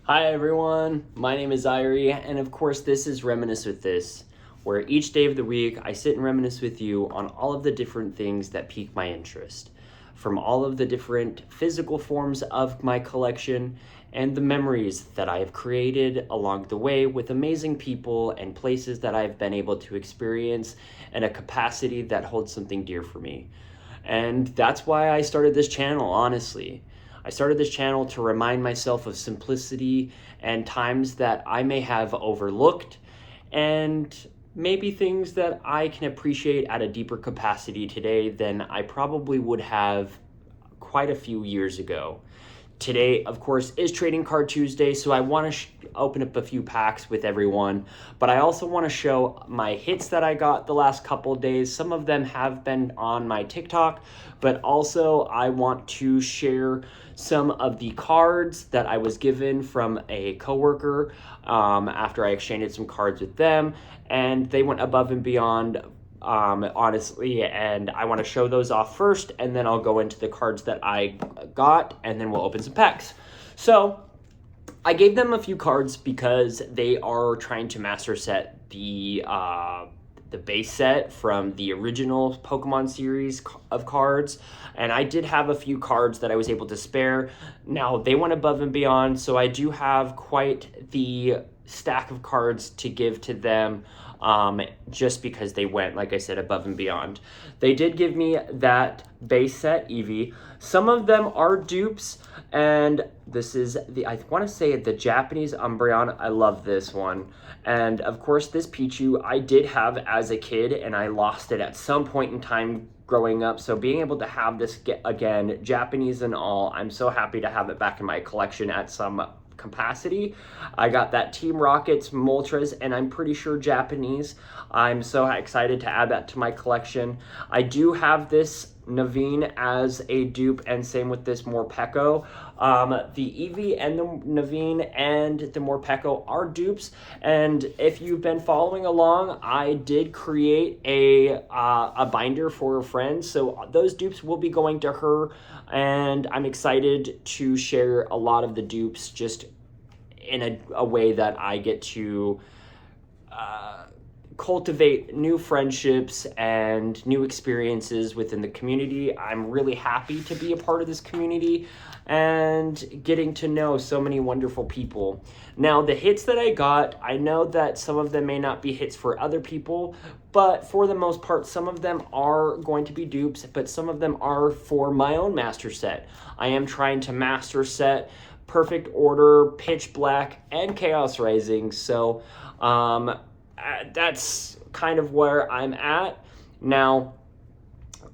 Hi everyone, my name is Ierie, and of course this is Reminisce with This, where each day of the week I sit and reminisce with you on all of the different things that pique my interest, from all of the different physical forms of my collection and the memories that I have created along the way with amazing people and places that I've been able to experience in a capacity that holds something dear for me. And that's why I started this channel, honestly. I started this channel to remind myself of simplicity and times that I may have overlooked, and maybe things that I can appreciate at a deeper capacity today than I probably would have quite a few years ago. Today, of course, is Trading Card Tuesday, so I want to open up a few packs with everyone, but I also want to show my hits that I got the last couple of days. Some of them have been on my TikTok, but also I want to share some of the cards that I was given from a coworker after I exchanged some cards with them, and they went above and beyond honestly, and I want to show those off first, and then I'll go into the cards that I got, and then we'll open some packs. So I gave them a few cards because they are trying to master set the base set from the original Pokemon series of cards, and I did have a few cards that I was able to spare. Now they went above and beyond, so I do have quite the stack of cards to give to them, just because they went, like I said, above and beyond. They did give me that base set Eevee. Some of them are dupes, and this is I want to say the Japanese Umbreon. I love this one. And of course this Pichu I did have as a kid, and I lost it at some point in time growing up, so being able to have this again, Japanese and all, I'm so happy to have it back in my collection at some capacity. I got that Team Rocket's Moltres, and I'm pretty sure Japanese. I'm so excited to add that to my collection. I do have this Naveen as a dupe, and same with this Morpeko. The Eevee and the Naveen and the Morpeko are dupes, and if you've been following along, I did create a binder for a friend, so those dupes will be going to her, and I'm excited to share a lot of the dupes just in a way that I get to cultivate new friendships and new experiences within the community. I'm really happy to be a part of this community and getting to know so many wonderful people. Now, the hits that I got, I know that some of them may not be hits for other people, but for the most part, some of them are going to be dupes, but some of them are for my own master set. I am trying to master set Perfect Order, Pitch Black, and Chaos Rising, so that's kind of where I'm at. Now,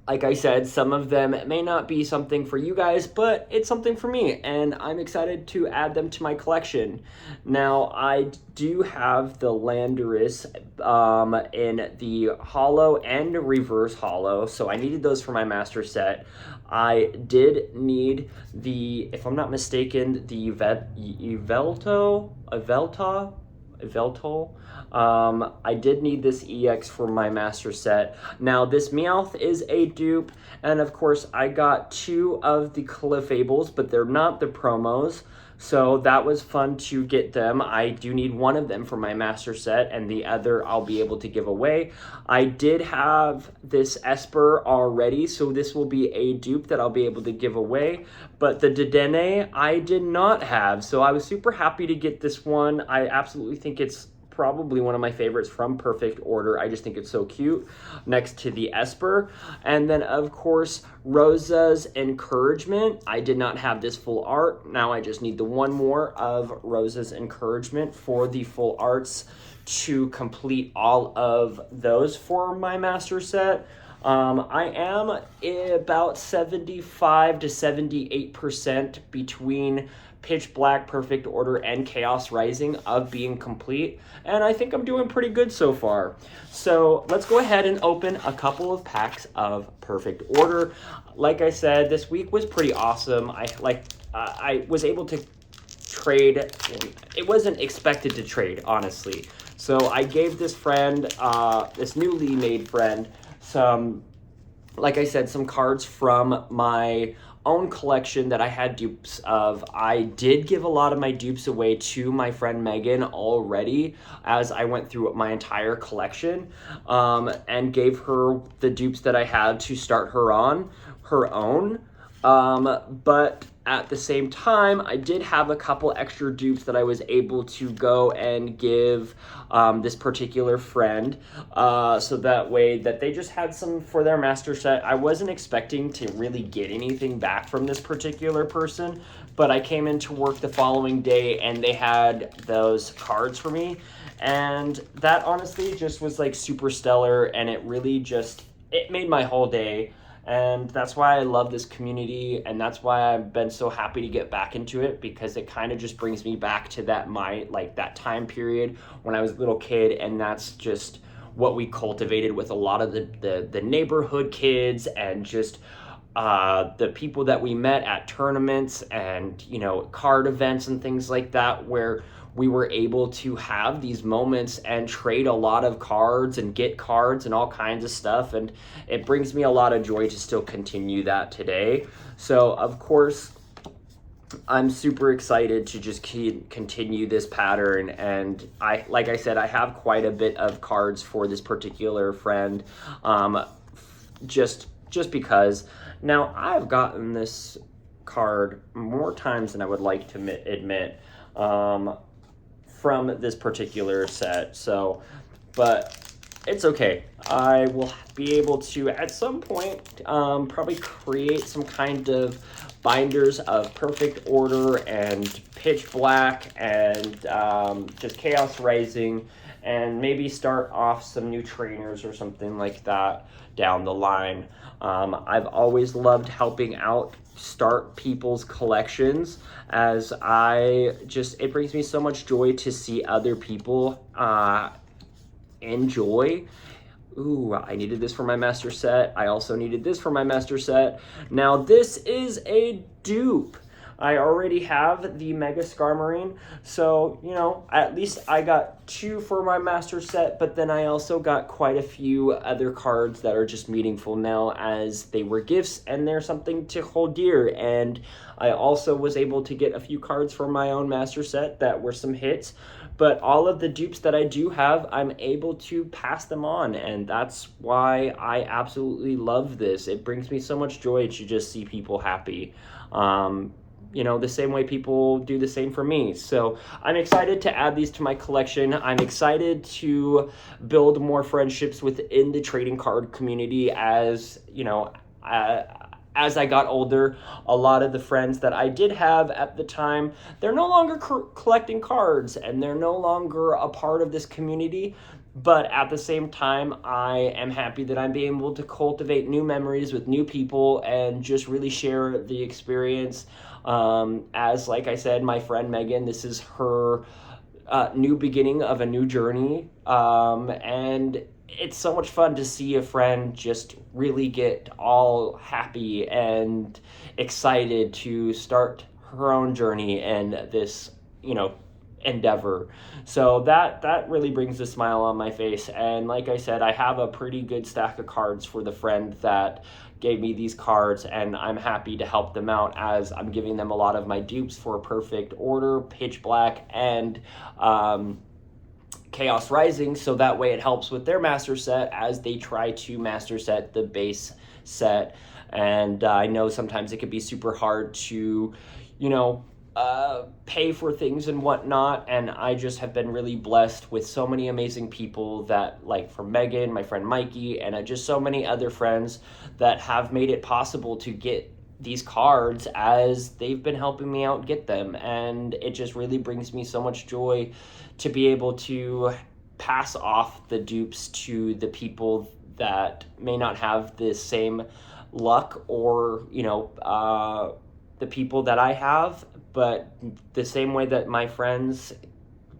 like I said, some of them may not be something for you guys, but it's something for me, and I'm excited to add them to my collection. Now, I do have the Landorus in the holo and reverse holo, so I needed those for my master set. I did need the, if I'm not mistaken, the Yveltal. I did need this EX for my master set. Now, this Meowth is a dupe, and of course, I got two of the Cleffables, but they're not the promos, so that was fun to get them. I do need one of them for my master set, and the other I'll be able to give away. I did have this Esper already, so this will be a dupe that I'll be able to give away, but the Dedenne I did not have, so I was super happy to get this one. I absolutely think it's probably one of my favorites from Perfect Order. I just think it's so cute next to the Esper. And then, of course, Rosa's Encouragement. I did not have this full art. Now I just need the one more of Rosa's Encouragement for the full arts to complete all of those for my master set. I am about 75 to 78% between Pitch Black, Perfect Order, and Chaos Rising of being complete, and I think I'm doing pretty good so far. So let's go ahead and open a couple of packs of Perfect Order. Like I said, this week was pretty awesome. I was able to trade. It wasn't expected to trade, honestly. So I gave this friend, this newly made friend, some, like I said, some cards from my own collection that I had dupes of. I did give a lot of my dupes away to my friend Megan already as I went through my entire collection, and gave her the dupes that I had to start her on her own. But at the same time, I did have a couple extra dupes that I was able to go and give this particular friend, so that way that they just had some for their master set. I wasn't expecting to really get anything back from this particular person, but I came into work the following day and they had those cards for me, and that honestly just was like super stellar, and it really just, it made my whole day. And that's why I love this community, and that's why I've been so happy to get back into it, because it kind of just brings me back to that time period when I was a little kid, and that's just what we cultivated with a lot of the neighborhood kids, and just the people that we met at tournaments and, you know, card events and things like that, where we were able to have these moments and trade a lot of cards and get cards and all kinds of stuff. And it brings me a lot of joy to still continue that today. So of course, I'm super excited to just continue this pattern. And like I said, I have quite a bit of cards for this particular friend, just because. Now, I've gotten this card more times than I would like to admit, from this particular set. So, but it's okay. I will be able to, at some point, probably create some kind of binders of Perfect Order and Pitch Black and just Chaos Rising, and maybe start off some new trainers or something like that down the line. I've always loved helping out start people's collections, as it brings me so much joy to see other people enjoy. Ooh, I needed this for my master set. I also needed this for my master set. Now this is a dupe. I already have the Mega Skarmory, so, you know, at least I got 2 for my master set, but then I also got quite a few other cards that are just meaningful now, as they were gifts and they're something to hold dear. And I also was able to get a few cards for my own master set that were some hits, but all of the dupes that I do have, I'm able to pass them on, and that's why I absolutely love this. It brings me so much joy to just see people happy. You know, the same way people do the same for me. So I'm excited to add these to my collection. I'm excited to build more friendships within the trading card community. As, you know, as I got older, a lot of the friends that I did have at the time, they're no longer collecting cards, and they're no longer a part of this community. But at the same time, I am happy that I'm being able to cultivate new memories with new people and just really share the experience. As, like I said, my friend Megan, this is her new beginning of a new journey. And it's so much fun to see a friend just really get all happy and excited to start her own journey and this, you know, endeavor. So that really brings a smile on my face. And like I said, I have a pretty good stack of cards for the friend that gave me these cards, and I'm happy to help them out, as I'm giving them a lot of my dupes for Perfect Order, Pitch Black, and Chaos Rising, so that way it helps with their master set as they try to master set the base set. And I know sometimes it can be super hard to, you know, pay for things and whatnot, and I just have been really blessed with so many amazing people that, like from Megan, my friend Mikey, and just so many other friends that have made it possible to get these cards as they've been helping me out get them. And it just really brings me so much joy to be able to pass off the dupes to the people that may not have the same luck, or, you know, the people that I have. But the same way that my friends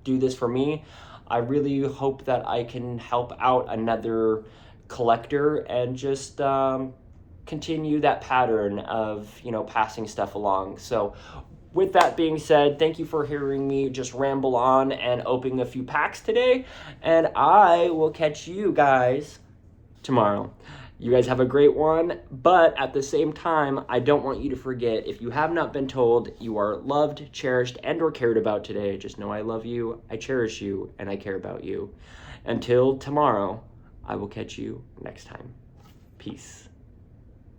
do this for me, I really hope that I can help out another collector and just continue that pattern of, you know, passing stuff along. So with that being said, thank you for hearing me just ramble on and opening a few packs today, and I will catch you guys tomorrow. You guys have a great one, but at the same time, I don't want you to forget, if you have not been told you are loved, cherished, and or cared about today, just know I love you, I cherish you, and I care about you. Until tomorrow, I will catch you next time. Peace.